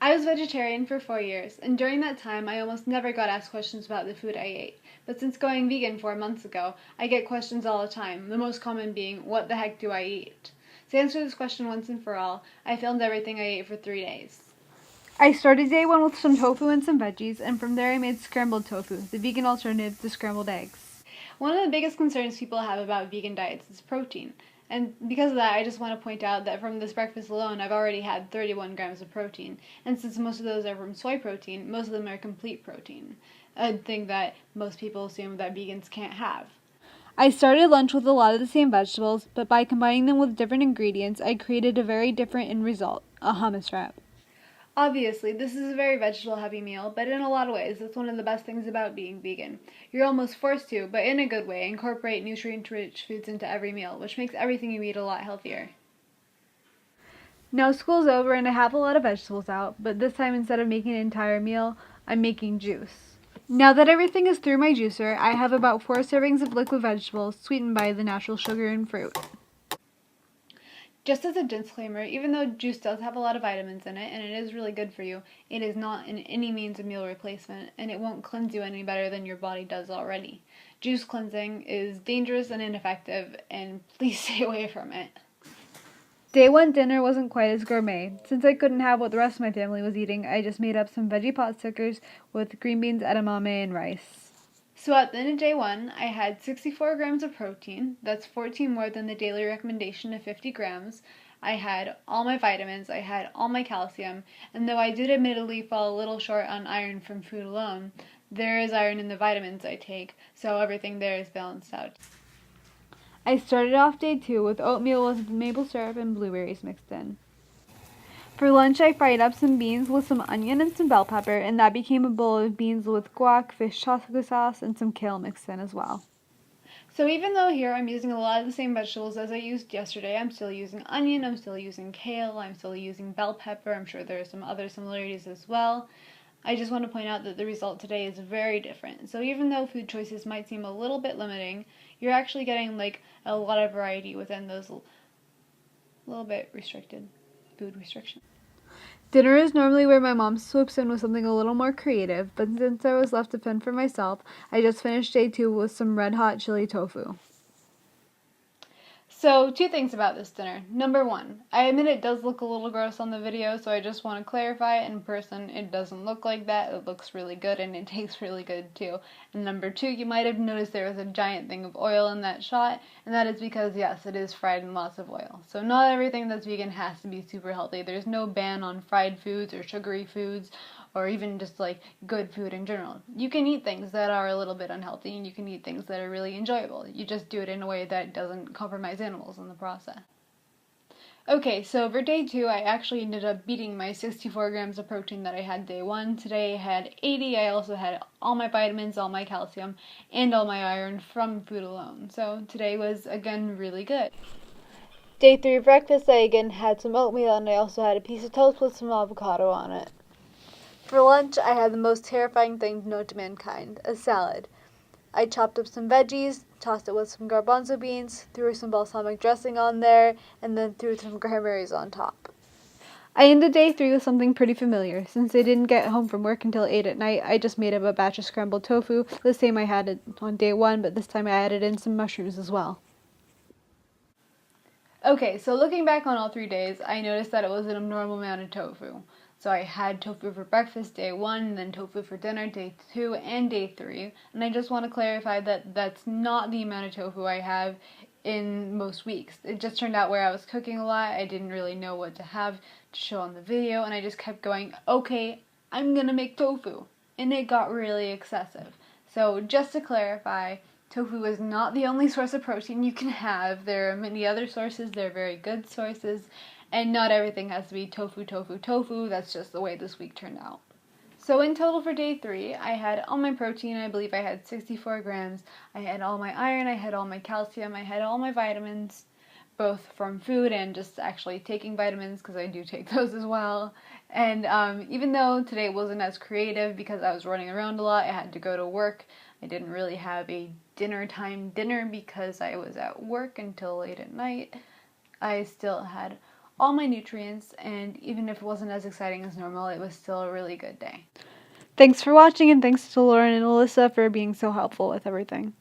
I was vegetarian for 4 years, and during that time I almost never got asked questions about the food I ate. But since going vegan 4 months ago, I get questions all the time, the most common being, what the heck do I eat? To answer this question once and for all, I filmed everything I ate for 3 days. I started day one with some tofu and some veggies, and from there I made scrambled tofu, the vegan alternative to scrambled eggs. One of the biggest concerns people have about vegan diets is protein. And because of that, I just want to point out that from this breakfast alone, I've already had 31 grams of protein. And since most of those are from soy protein, most of them are complete protein. A thing that most people assume that vegans can't have. I started lunch with a lot of the same vegetables, but by combining them with different ingredients, I created a very different end result, a hummus wrap. Obviously, this is a very vegetable-heavy meal, but in a lot of ways, that's one of the best things about being vegan. You're almost forced to, but in a good way, incorporate nutrient-rich foods into every meal, which makes everything you eat a lot healthier. Now school's over and I have a lot of vegetables out, but this time instead of making an entire meal, I'm making juice. Now that everything is through my juicer, I have about 4 servings of liquid vegetables sweetened by the natural sugar and fruit. Just as a disclaimer, even though juice does have a lot of vitamins in it, and it is really good for you, it is not in any means a meal replacement, and it won't cleanse you any better than your body does already. Juice cleansing is dangerous and ineffective, and please stay away from it. Day one dinner wasn't quite as gourmet. Since I couldn't have what the rest of my family was eating, I just made up some veggie pot stickers with green beans, edamame, and rice. So at the end of day one, I had 64 grams of protein. That's 14 more than the daily recommendation of 50 grams. I had all my vitamins, I had all my calcium, and though I did admittedly fall a little short on iron from food alone, there is iron in the vitamins I take, so everything there is balanced out. I started off day two with oatmeal with maple syrup and blueberries mixed in. For lunch, I fried up some beans with some onion and some bell pepper, and that became a bowl of beans with guac, fish taco sauce, and some kale mixed in as well. So even though here I'm using a lot of the same vegetables as I used yesterday, I'm still using onion, I'm still using kale, I'm still using bell pepper, I'm sure there are some other similarities as well. I just want to point out that the result today is very different. So even though food choices might seem a little bit limiting, you're actually getting like a lot of variety within those little bit restricted food restrictions. Dinner is normally where my mom swoops in with something a little more creative, but since I was left to fend for myself, I just finished day two with some red hot chili tofu. So, 2 things about this dinner. Number 1, I admit it does look a little gross on the video, so I just want to clarify, in person it doesn't look like that. It looks really good and it tastes really good too. And number 2, you might have noticed there was a giant thing of oil in that shot, and that is because, yes, it is fried in lots of oil. So not everything that's vegan has to be super healthy. There's no ban on fried foods or sugary foods, or even just like good food in general. You can eat things that are a little bit unhealthy, and you can eat things that are really enjoyable. You just do it in a way that doesn't compromise animals in the process. Okay, so for day 2, I actually ended up beating my 64 grams of protein that I had day 1. Today I had 80. I also had all my vitamins, all my calcium, and all my iron from food alone. So today was, again, really good. Day 3 breakfast, I again had some oatmeal, and I also had a piece of toast with some avocado on it. For lunch, I had the most terrifying thing known to mankind, a salad. I chopped up some veggies, tossed it with some garbanzo beans, threw some balsamic dressing on there, and then threw some cranberries on top. I ended day 3 with something pretty familiar. Since I didn't get home from work until 8 at night, I just made up a batch of scrambled tofu, the same I had on day 1, but this time I added in some mushrooms as well. Okay, so looking back on all 3 days, I noticed that it was an abnormal amount of tofu. So I had tofu for breakfast day 1, then tofu for dinner day 2, and day 3. And I just want to clarify that that's not the amount of tofu I have in most weeks. It just turned out where I was cooking a lot, I didn't really know what to have to show on the video, and I just kept going, okay, I'm gonna make tofu. And it got really excessive. So just to clarify, tofu is not the only source of protein you can have. There are many other sources, they're very good sources, and not everything has to be tofu, tofu, tofu. That's just the way this week turned out. So in total for day 3, I had all my protein. I believe I had 64 grams. I had all my iron, I had all my calcium, I had all my vitamins, both from food and just actually taking vitamins, because I do take those as well. And even though today wasn't as creative because I was running around a lot, I had to go to work. I didn't really have a dinner time dinner because I was at work until late at night. I still had all my nutrients, and even if it wasn't as exciting as normal, it was still a really good day. Thanks for watching, and thanks to Lauren and Alyssa for being so helpful with everything.